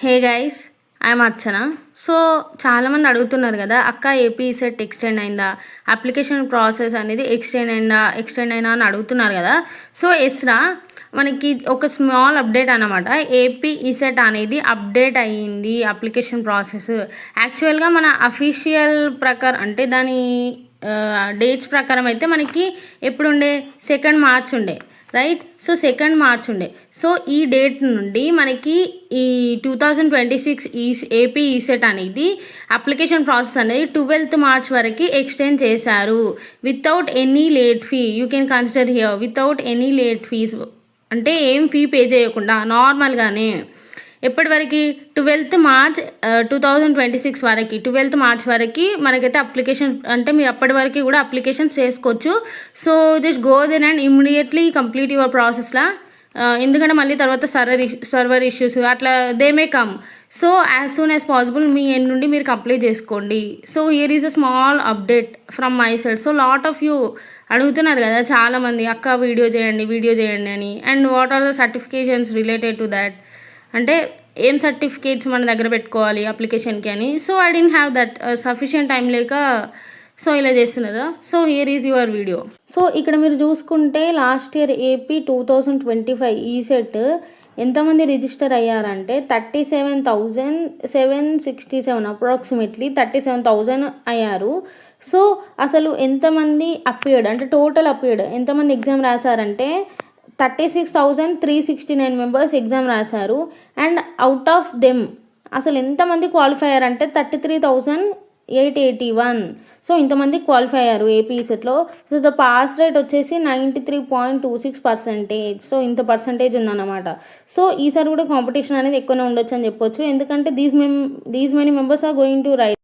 Hey guys, I'm Archana. So చాలామంది అడుగుతున్నారు కదా, అక్క ఏపీ సెట్ ఎక్స్టెండ్ అయిందా, అప్లికేషన్ ప్రాసెస్ అనేది ఎక్స్టెండ్ అయినా అని అడుగుతున్నారు కదా. సో ఎస్రా మనకి ఒక స్మాల్ అప్డేట్ అనమాట. ఏపీ ఈసెట్ అనేది అప్డేట్ అయ్యింది అప్లికేషన్ ప్రాసెస్. యాక్చువల్గా మన అఫీషియల్ ప్రకారం అంటే దాని డేట్స్ ప్రకారం అయితే మనకి ఎప్పుడుండే 2 మార్చ్ ఉండే, రైట్. సో 2 మార్చ్ ఉండే. సో ఈ డేట్ నుండి మనకి ఈ 2026 ఏపీ ఈసెట్ అనేది అప్లికేషన్ ప్రాసెస్ అనేది 12th మార్చ్ వరకు ఎక్స్టెండ్ చేశారు. Without any late fee, you can consider here, without any late fees అంటే ఏం ఫీ పే చేయకుండా నార్మల్గానే ఎప్పటి వరకు 12th మార్చ్ 2026 వరకు 12th మార్చ్ వరకు మనకైతే అప్లికేషన్ అంటే మీరు అప్పటి వరకు కూడా అప్లికేషన్స్ చేసుకోవచ్చు. So just go then and immediately complete your ప్రాసెస్లా. ఎందుకంటే మళ్ళీ తర్వాత సర్వర్ ఇష్యూస్ అట్లా they may come. So as soon as possible మీ ఎండ్ నుండి మీరు కంప్లీట్ చేసుకోండి. So here is a small update from my side. So lot of you అడుగుతున్నారు కదా చాలామంది, అక్క వీడియో చేయండి అని. And what are the certifications related to that, అంటే ఏం సర్టిఫికేట్స్ మన దగ్గర పెట్టుకోవాలి అప్లికేషన్కి అని. So I didn't have that sufficient time లేక సో ఇలా చేస్తున్నారా. So here is your video. So ఇక్కడ మీరు చూసుకుంటే లాస్ట్ ఇయర్ ఏపీ 2025 ఈ సెట్ ఎంతమంది రిజిస్టర్ అయ్యారంటే 37,767 అప్రాక్సిమేట్లీ 37,000 అయ్యారు. సో అసలు ఎంతమంది అపియర్డ్ అంటే టోటల్ అపియర్డ్ ఎంతమంది ఎగ్జామ్ రాశారంటే 36,369 మెంబర్స్ ఎగ్జామ్ రాశారు. అండ్ అవుట్ ఆఫ్ దెమ్ అసలు ఎంతమంది క్వాలిఫై అయ్యారంటే 33,881. సో ఇంతమంది క్వాలిఫై అయ్యారు ఏపీ సెట్లో. సో ద పాస్ రేట్ వచ్చేసి 93.26%. సో ఇంత పర్సంటేజ్ ఉందన్నమాట. సో ఈసారి కూడా కాంపిటీషన్ అనేది ఎక్కువనే ఉండొచ్చు అని చెప్పొచ్చు. ఎందుకంటే these many members are going to right.